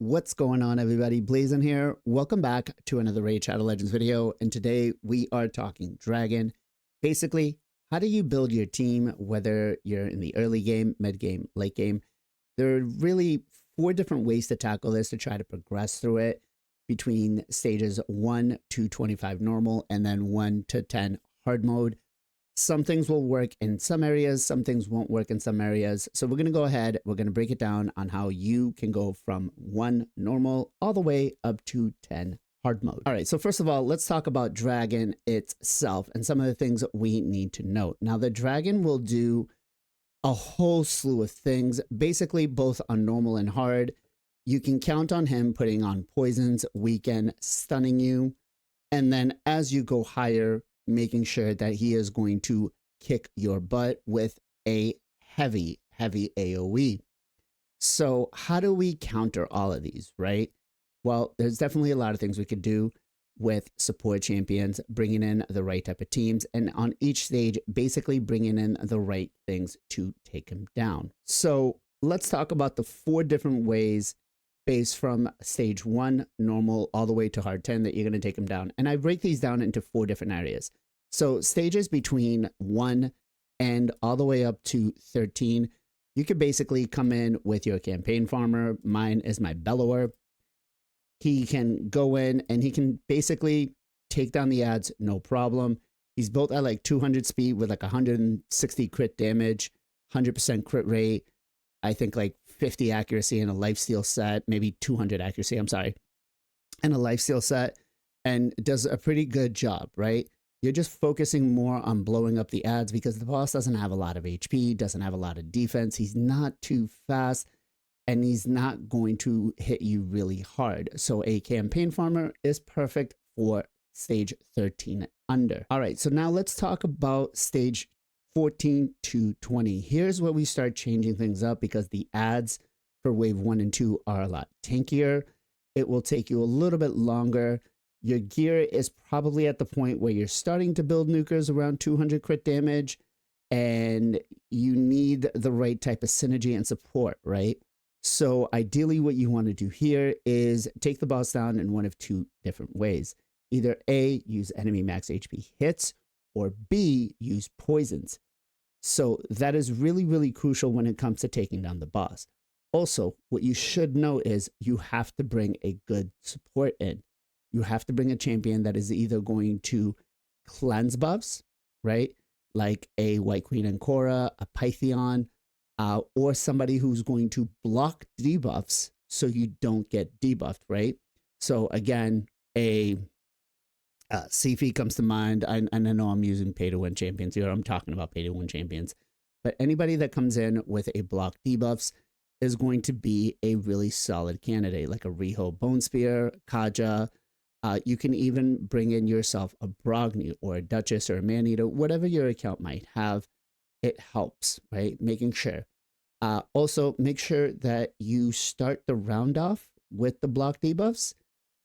What's going on, everybody? Blazing here. Welcome back to another Raid Shadow Legends video. And today we are talking Dragon. Basically, how do you build your team, whether you're in the early game, mid game, late game? There are really 4 different ways to tackle this to try to progress through it between stages 1 to 25 normal and then 1 to 10 hard mode. Some things will work in some areas, some things won't work in some areas. So we're going to go ahead, we're going to break it down on how you can go from 1 normal all the way up to 10 hard mode. All right, so first of all, let's talk about Dragon itself and some of the things that we need to note. Now, the Dragon will do a whole slew of things, basically both on normal and hard. You can count on him putting on poisons, weaken, stunning you, and then as you go higher, making sure that he is going to kick your butt with a heavy AoE. So how do we counter all of these, right? Well, there's definitely a lot of things we could do with support champions, bringing in the right type of teams, and on each stage, basically bringing in the right things to take him down. So let's talk about the 4 different ways based from stage 1 normal all the way to hard 10 that you're going to take them down. And I break these down into 4 different areas. So stages between 1 and all the way up to 13, you could basically come in with your campaign farmer. Mine is my bellower. He can go in and he can basically take down the ads, no problem. He's built at like 200 speed with like 160 crit damage, 100% crit rate. I think like 50 accuracy and a lifesteal set, maybe 200 accuracy, I'm sorry, and a lifesteal set, and does a pretty good job, right? You're just focusing more on blowing up the ads because the boss doesn't have a lot of HP, doesn't have a lot of defense. He's not too fast, and he's not going to hit you really hard. So a campaign farmer is perfect for stage 13 under. All right, so now let's talk about stage 14 to 20. Here's where we start changing things up because the ads for wave 1 and 2 are a lot tankier. It will take you a little bit longer. Your gear is probably at the point where you're starting to build nukers around 200 crit damage, and you need the right type of synergy and support, right? So ideally what you want to do here is take the boss down in one of 2 different ways. Either A, use enemy max HP hits, or B, use poisons. So that is really crucial when it comes to taking down the boss. Also, what you should know is you have to bring a good support in. You have to bring a champion that is either going to cleanse buffs, right? Like a White Queen and Cora, a Pythion, or somebody who's going to block debuffs so you don't get debuffed, right? So again, a Sifi comes to mind. And I know I'm using pay-to-win champions here. I'm talking about pay-to-win champions. But anybody that comes in with a block debuffs is going to be a really solid candidate, like a Riho Bone Spear, Kaja. You can even bring in yourself a Brogni or a Duchess or a Maneater, whatever your account might have. It helps, right? Making sure. Also, make sure that you start the round off with the block debuffs.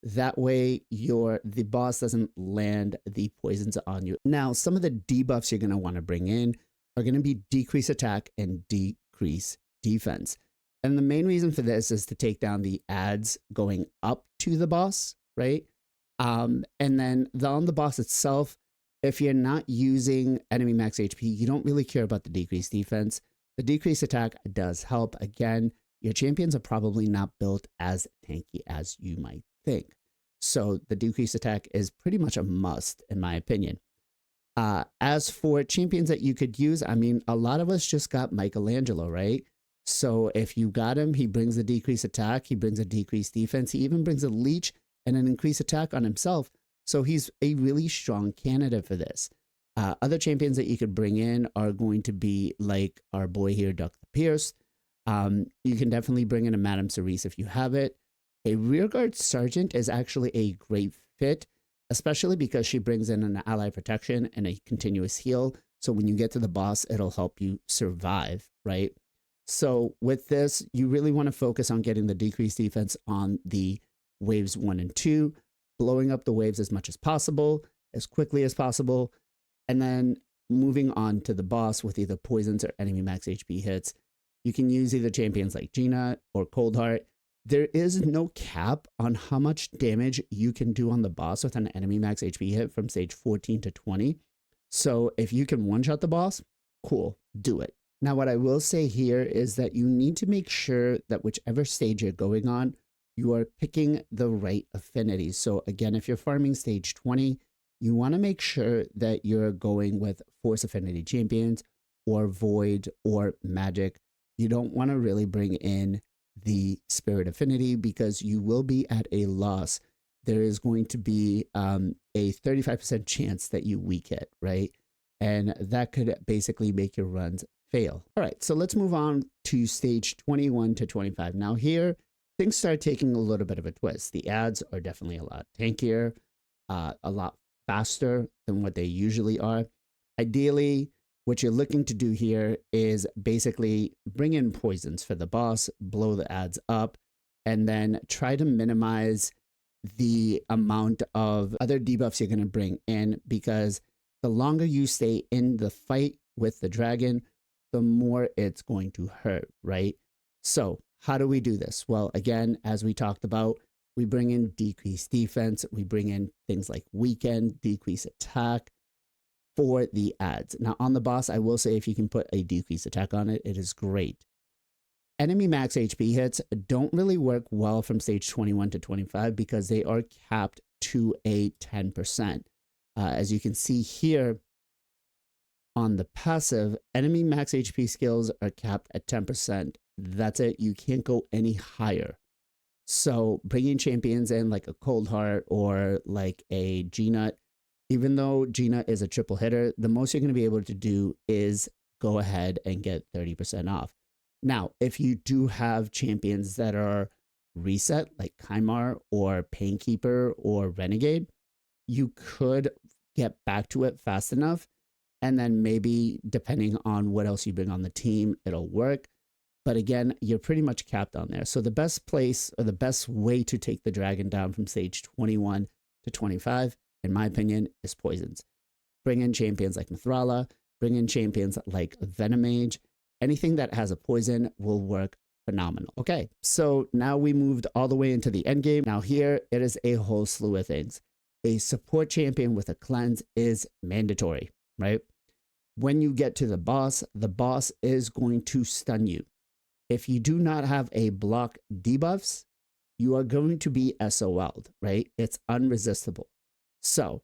That way the boss doesn't land the poisons on you. Now, some of the debuffs you're going to want to bring in are going to be decrease attack and decrease defense. And the main reason for this is to take down the ads going up to the boss, right? And then on the boss itself, if you're not using enemy max HP, you don't really care about the decreased defense. The decreased attack does help. Again, your champions are probably not built as tanky as you might think. So the decreased attack is pretty much a must, in my opinion. As for champions that you could use, I mean, a lot of us just got Michelangelo, right? So if you got him, he brings a decreased attack, he brings a decreased defense, he even brings a leech and an increased attack on himself. So he's a really strong candidate for this. Other champions that you could bring in are going to be like our boy here, Duck the Pierce. You can definitely bring in a Madame Cerise if you have it. A Rearguard Sergeant is actually a great fit, especially because she brings in an ally protection and a continuous heal. So when you get to the boss, it'll help you survive, right? So with this, you really want to focus on getting the decreased defense on the waves 1 and 2, blowing up the waves as much as possible, as quickly as possible, and then moving on to the boss with either poisons or enemy max HP hits. You can use either champions like Gina or Coldheart. There is no cap on how much damage you can do on the boss with an enemy max HP hit from stage 14 to 20. So if you can one-shot the boss, cool, do it. Now, what I will say here is that you need to make sure that whichever stage you're going on, you are picking the right affinities. So again, if you're farming stage 20, you want to make sure that you're going with Force Affinity Champions or Void or Magic. You don't want to really bring in the Spirit Affinity because you will be at a loss. There is going to be a 35% chance that you weak hit, right? And that could basically make your runs fail. All right, so let's move on to stage 21 to 25. Now here, things start taking a little bit of a twist. The ads are definitely a lot tankier, a lot faster than what they usually are. Ideally, what you're looking to do here is basically bring in poisons for the boss, blow the ads up, and then try to minimize the amount of other debuffs you're going to bring in, because the longer you stay in the fight with the dragon, the more it's going to hurt, right? So how do we do this? Well, again, as we talked about, we bring in decreased defense. We bring in things like weaken, decrease attack for the ads. Now on the boss, I will say if you can put a decreased attack on it, it is great. Enemy max HP hits don't really work well from stage 21 to 25 because they are capped to a 10%. As you can see here on the passive, enemy max HP skills are capped at 10%. That's it. You can't go any higher. So bringing champions in like a Cold Heart or like a G-Nut, even though G-Nut is a triple hitter, the most you're going to be able to do is go ahead and get 30% off. Now, if you do have champions that are reset, like Kymar or Painkeeper or Renegade, you could get back to it fast enough. And then maybe depending on what else you bring on the team, it'll work. But again, you're pretty much capped on there. So the best place or the best way to take the dragon down from stage 21 to 25, in my opinion, is poisons. Bring in champions like Mithrala, bring in champions like Venomage. Anything that has a poison will work phenomenal. Okay, so now we moved all the way into the end game. Now here, it is a whole slew of things. A support champion with a cleanse is mandatory, right? When you get to the boss is going to stun you. If you do not have a block debuffs, you are going to be SOL'd, right? It's unresistible. So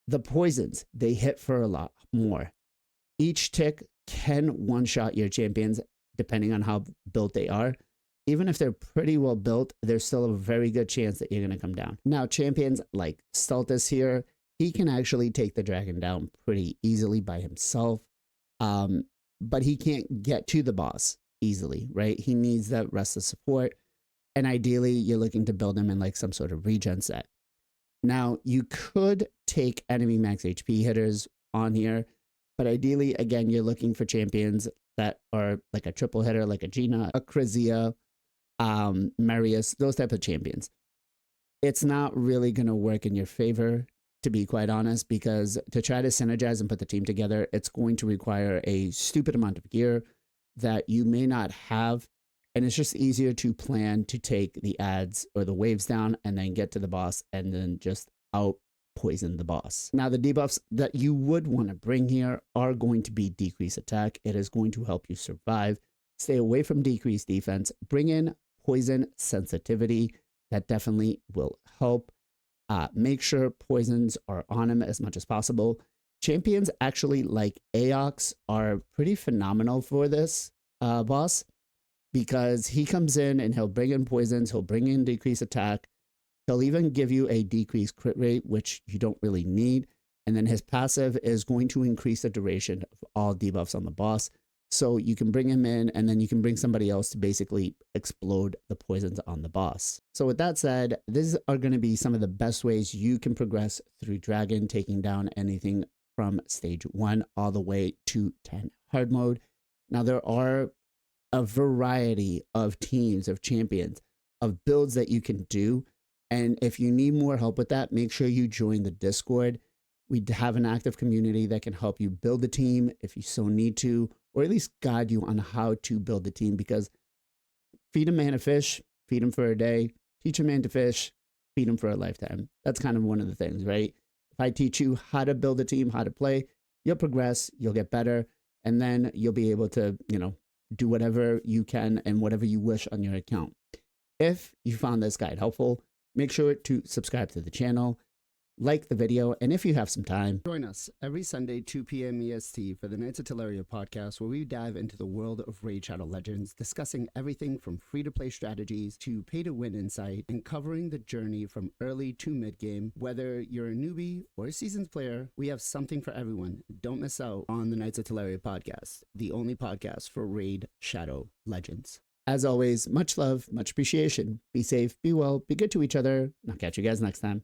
the poisons, they hit for a lot more. Each tick can one-shot your champions depending on how built they are. Even if they're pretty well built, there's still a very good chance that you're going to come down. Now, champions like Stultus here, he can actually take the dragon down pretty easily by himself, but he can't get to the boss easily, right? He needs that rest of support, and ideally, you're looking to build him in like some sort of regen set. Now, you could take enemy max HP hitters on here, but ideally, again, you're looking for champions that are like a triple hitter, like a Gina, a Krizia, Marius, those type of champions. It's not really going to work in your favor, to be quite honest, because to try to synergize and put the team together, it's going to require a stupid amount of gear that you may not have. And it's just easier to plan to take the ads or the waves down and then get to the boss and then just out poison the boss. Now, the debuffs that you would want to bring here are going to be decrease attack. It is going to help you survive. Stay away from decreased defense. Bring in poison sensitivity. That definitely will help. Make sure poisons are on him as much as possible. Champions actually like Aox are pretty phenomenal for this boss, because he comes in and he'll bring in poisons, he'll bring in decreased attack, he'll even give you a decreased crit rate, which you don't really need, and then his passive is going to increase the duration of all debuffs on the boss. So you can bring him in, and then you can bring somebody else to basically explode the poisons on the boss. So with that said, these are going to be some of the best ways you can progress through Dragon, taking down anything from stage 1 all the way to 10 hard mode. Now, there are a variety of teams, of champions, of builds that you can do. And if you need more help with that, make sure you join the Discord. We have an active community that can help you build a team if you so need to, or at least guide you on how to build a team, because feed a man a fish, feed them for a day, teach a man to fish, feed them for a lifetime. That's kind of one of the things, right? If I teach you how to build a team, how to play, you'll progress, you'll get better, and then you'll be able to, do whatever you can and whatever you wish on your account. If you found this guide helpful, make sure to subscribe to the channel, like the video, and if you have some time, join us every Sunday, 2 p.m. EST for the Knights of Teleria podcast, where we dive into the world of Raid Shadow Legends, discussing everything from free-to-play strategies to pay-to-win insight, and covering the journey from early to mid-game. Whether you're a newbie or a seasoned player, we have something for everyone. Don't miss out on the Knights of Teleria podcast, the only podcast for Raid Shadow Legends. As always, much love, much appreciation. Be safe, be well, be good to each other, and I'll catch you guys next time.